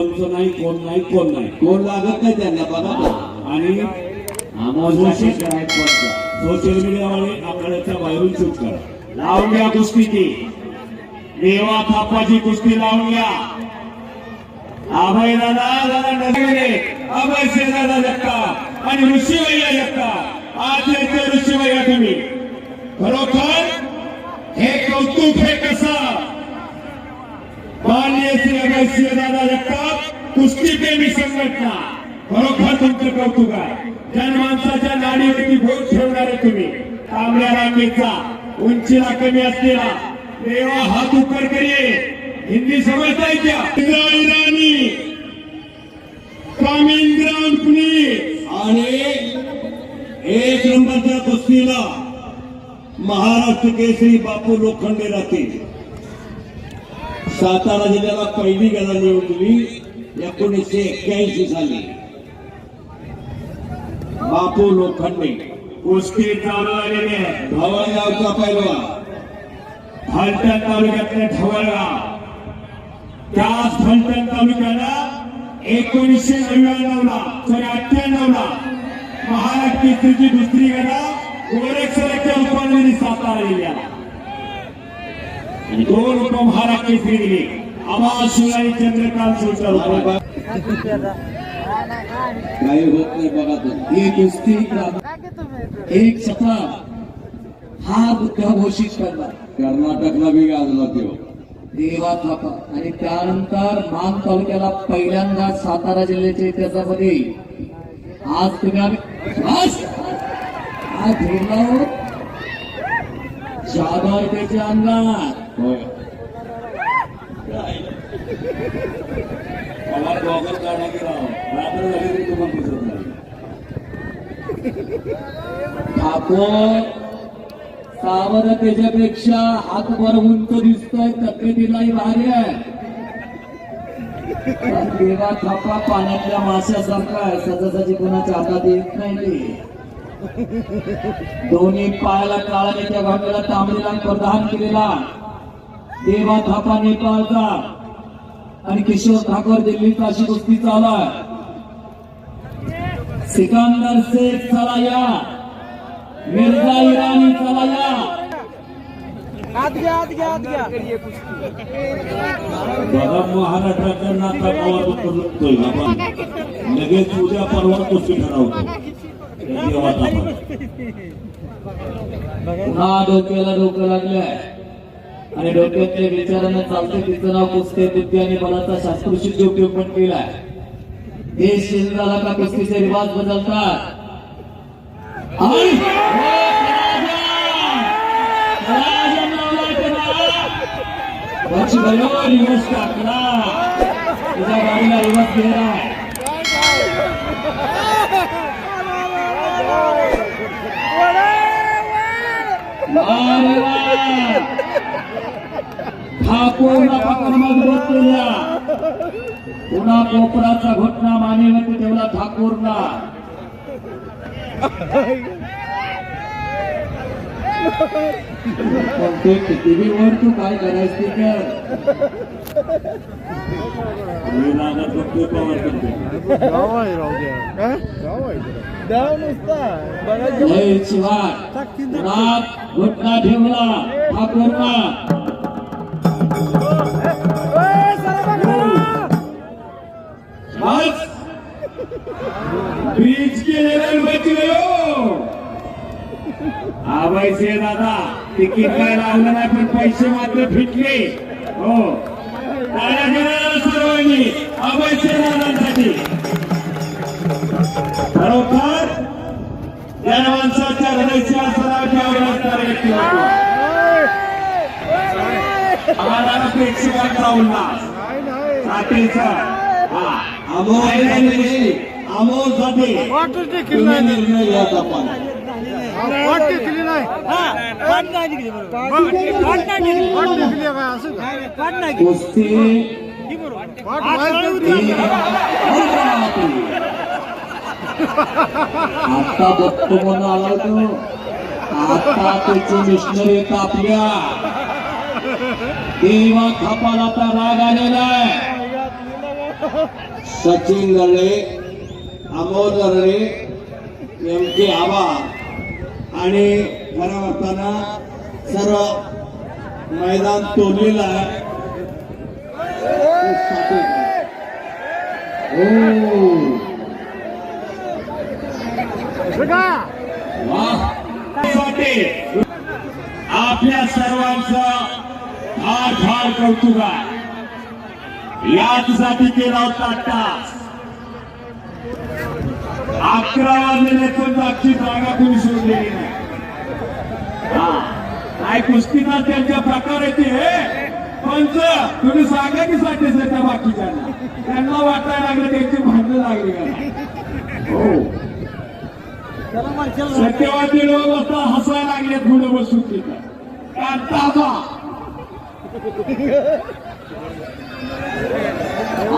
नाही कोण नाही कोण नाही कोण लागत नाही त्यांना बघा. आणि सोशल मीडियावाले आकड्याच्या बाहेरून शूट करा. लावून घ्या कुस्ती ती देवा थापाची कुस्ती लावून घ्या. अभय दादा अभय शेदादा जगताप आणि ऋषीभैया जगताप. आज येते ऋषीभैया तुम्ही खरोखर हे कौतुक हे कसं माननीय श्री अभय शेदादा जगताप कुस्ती प्रेमी संघटना खरोखर तुमचं कौतुक आहे. जनमानसाच्या नाडीवरती बोट ठेवणारे तुम्ही तांबड्या रांगेचा उंचीला कमी असलेला देवा हात उपर करिये. हिंदी समजताय क्या? इराणी कामिंद्रान पुणे आणि एक नंबरच्या कुस्तीला महाराष्ट्र केसरी बापू लोखंडे राहतील. सातारा जिल्ह्याला पहिली गदा निवडली 1981 साली. बापू लोखंडे कुस्ती चालू आलेली आहे. ढवळगावचा पैलवान फलटण तालुक्यातल्या ढवळगाव. त्याच फलटण तालुक्याला 1999 ला 98 ला महाराष्ट्र केसरीची दुसरी गदा गोरक्षराच्या रूपाने सातारा जिल्ह्याला 2 रूप महाराष्ट्र केसरी दिली. आम्हा शिवाजी चंद्रकांत सोडचा रूप काही होत नाही बघा. तो एक कुस्ती एक सफा हा बुद्ध घोषित करला. कर्नाटकला बी गाजला तो देवा थापा. आणि त्यानंतर मान तालुक्याला पहिल्यांदा सातारा जिल्ह्याच्या इतिहासामध्ये आज तुम्ही आज फिरला हो 4 रुपयाच्या अंगात. मला गॉगल काढण्याची राव रात्र झाली तरी तुम्हाला दिसत नाही. ठाकोर सावर त्याच्यापेक्षा हातभर उंच दिसतोय. तब्येतीलाही भारी आहे. पण देवा थापा पाण्यातल्या माशासारखा आहे. सहजासहजी कोणाच्या हातात येत नाही ते. दोन्ही पायाला काळाच्या घाटलेला तांबडीला प्रदान केलेला देवा थापा नेपाळचा आणि किशोर ठाकोर दिल्लीचा अशी कुस्ती चालू आहे. सिकंदर शेख चला या, मिर्झा इराणी चला या. बघा महाराष्ट्राच्या नाता गावात उतरतोय. लगेच उद्या परवा कुस्ती ठरवतो. पुन्हा डोक्याला डोकं लागलंय आणि डोक्यातल्या विचारानं चालते. तिचं नाव कुस्ती बुद्धी आणि बलाचा शास्त्रशुद्ध उपयोग पण केलाय. देश शरीराला का कुस्तीचे रिवाज बदलतात. रिवर्स टाकला. तुझ्या गाडीला रिवर्स गेला. ठाकूरला पकड मजबूत केल्या. पुन्हा कोपराचा घोटणा मानेवरती ठेवला ठाकूरला. टीव्हीवर तू काय करायचं ते कर. घोटणा ठेवला ठाकूरला. ब्रिज के लेवल बच गयो. अभय दादा तिकीट काय लावलं नाही पण पैसे मात्र फिटले. हो टाळ्या करा सर्वांनी अभय दादांसाठी. खरोखर या माणसाच्या हृदयाच्या सरावावर असणारे व्यक्तिमत्व आम्हाला प्रेक्षकांचा उल्हास साठेचा अमोल साठी निर्णय घ्यायचा. आपण कुस्ती आता बघतो म्हणून आला तो. आता त्याचे मिशनरी येत आपल्या देवा थापाला आता राग आलेला आहे. सचिन नरळे, अमोल नरळे, एम के आबा आणि खऱ्या अर्थानं सर्व मैदान तोडलेलं आहे. आपल्या सर्वांचं फार फार कौतुक आहे. याचसाठी केला होता टास्क. 11 वाजलेले पण जागची जागा कोणी सोडलेली नाही. काय कुस्तीचा त्यांच्या प्रकार येते पंच तुम्ही सांगा की साठी त्या बाकीच्यांना त्यांना वाटायला लागलं त्यांची भांडणं लागली का हो सत्यवादी लोक आता हसायला लागले पुढे बसून तिथं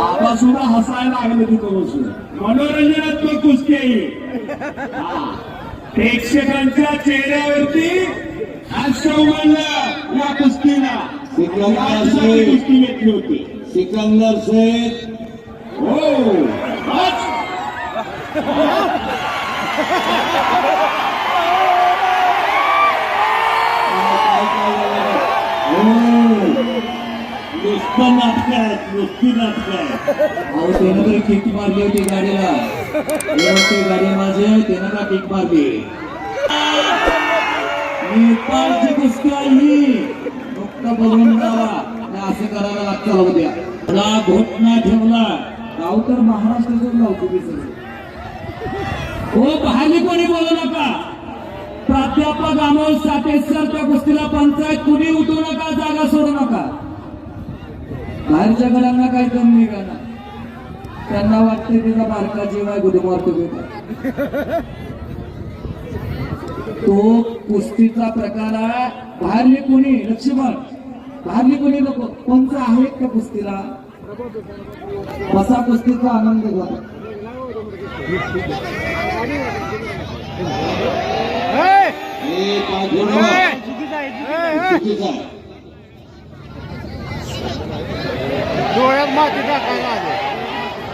आबा सुद्धा हसायला लागले तिथं बसून. मनोरंजनात्मक कुस्ती आहे. प्रेक्षकांच्या चेहऱ्यावरती हास्य उमललं या कुस्तीला. कुस्ती घेतली होती. सिकंदर शेख हो नुसतं नाटक आहेत, नुसती नाटक आहे. अहो त्यानं तरी किक मारली होती गाडीला. गाडी माझे त्यानं का किक मारली. नेपाळची कुस्ती आहे ही. फक्त बघून जावा असं करायला लागतं उद्या. मला घोटणा ठेवला गाव तर महाराष्ट्राचं गाव तुम्ही सगळे. हो बाहेर कोणी बोलू नका. प्राध्यापक अमोल साठे सर त्या कुस्तीला पंचायत कुणी उठू नका, जागा सोडू नका. बाहेरच्या घरांना काही कमी निघाला. त्यांना वाटते त्याचा बारका जीव आहे गुढी मारतो बेटा. तो कुस्तीचा प्रकार आहे. बाहेरले कोणी लक्ष्मण बाहेरले कोणी लोक कोणतं आहेत त्या कुस्तीला बसा कुस्तीचा आनंद घ्या. डोळ्यात माती टाकायला आले.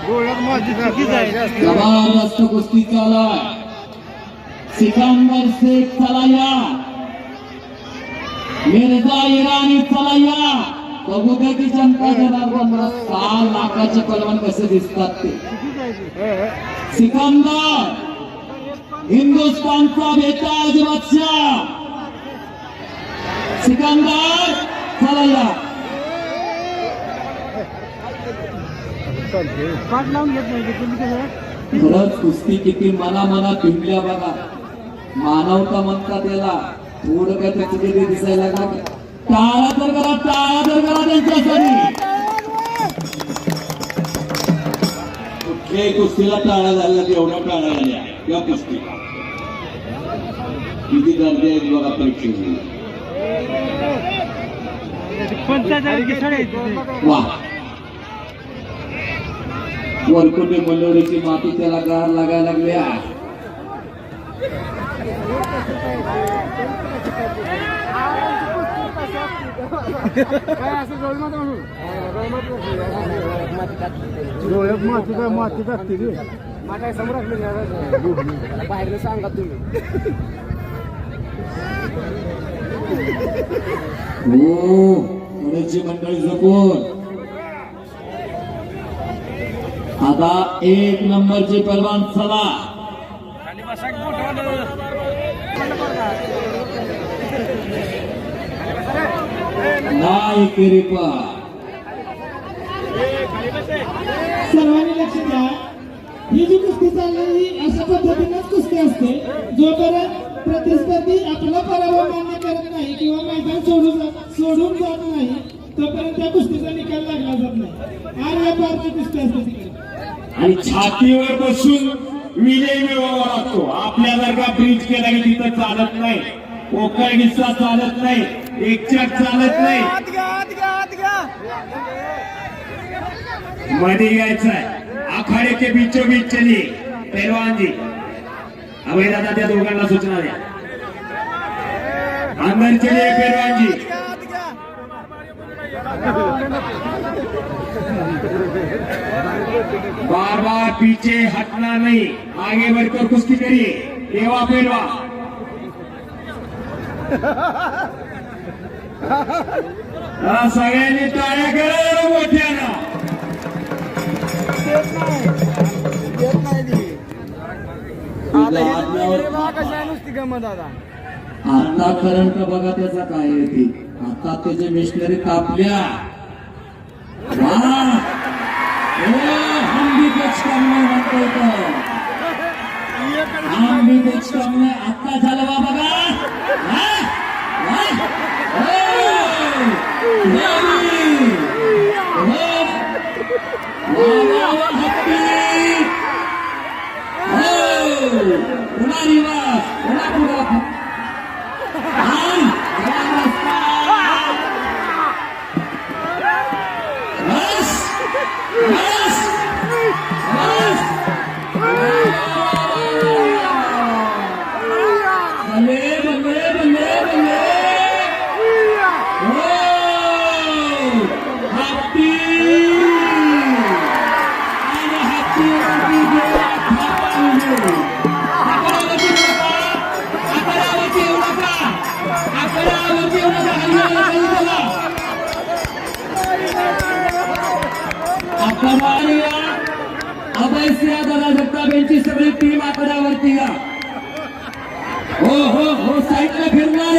डोळ्यात माती टाकायला जबरदस्त कुस्ती चालू आहे. सिकंदर शेख चला या. मिर्झा इराणी चला या. बघू द्या की जनता जनार्दन 6 लाखाचे पलवान कसे दिसतात ते. सिकंदर हिंदुस्थानचा बेताज बादशाह सिकंदर चला या. पाठ लावून घेत नाही तुम्ही कसं. खरंच कुस्ती किती मना पिंपल्या बघा. मानवता म्हणतात त्याला. थोडं काय त्याचं किती दिसायला लागला. टाळा तर करा त्यांच्यासाठी. कुठल्याही कुस्तीला टाळा झाला एवढ्या टाळा झाल्या या कुस्ती. किती गर्दी आहेत बघा प्रेक्षक. वा वरकुटे मंडळीची माती त्याला गार लागायला लागल्या. डोळ्यात माती टाकते काय समोर बाहेर सांगा तुम्ही. हो पुण्याची मंडळी जपून. आता 1 नंबरचे पहलवान चला. नाही किरीपा. सर्वांनी लक्ष द्या. ही जी कुस्ती चालली ही अशा पद्धतीनेच कुस्ती असते. जोपर्यंत प्रतिस्पर्धी आपला पराभव मान्य करत नाही किंवा मैदान सोडून जात नाही तोपर्यंत त्या कुस्तीचा निकाल लागला जात नाही. आणि या पारची कुस्ती असते तिकडे. आणि छातीवर बसून विजय मिळवावा लागतो. आपल्या जर का ब्रिज केला की तिथं चालत नाही. पोकळ हिस्सा चालत नाही. एकचट चालत नाही. मध्ये घ्यायचंय. आखाडे के बीचों बीच चलिए पहलवान जी. अभय दादा त्या दोघांना सूचना द्या. अंदर चलिए पहलवान जी. बार बार पीछे हटना नहीं, आगे बढ़कर कुश्ती करिए। देवा पेलवा सगळ्यांनी टाळ्या करा मोठ्यानं। आता करंट बघा त्याचा काय आहे ते। आता त्याचे मिशनरी कापल्या। वाह! हम भी कुछ कम नहीं म्हणतो तो। हम भी कुछ कम नाही। आता झालं बा बघा। वाह! वाह! पुन्हा रिवाज, पुन्हा पुढं। बस बस बस बल्ले बल्ले बल्ले बल्ले हत्ती आणि हत्ती अभय सिंह दादा जगताप यांची सगळी टीम आकड्यावरती या। हो हो हो साईडला फिरणार।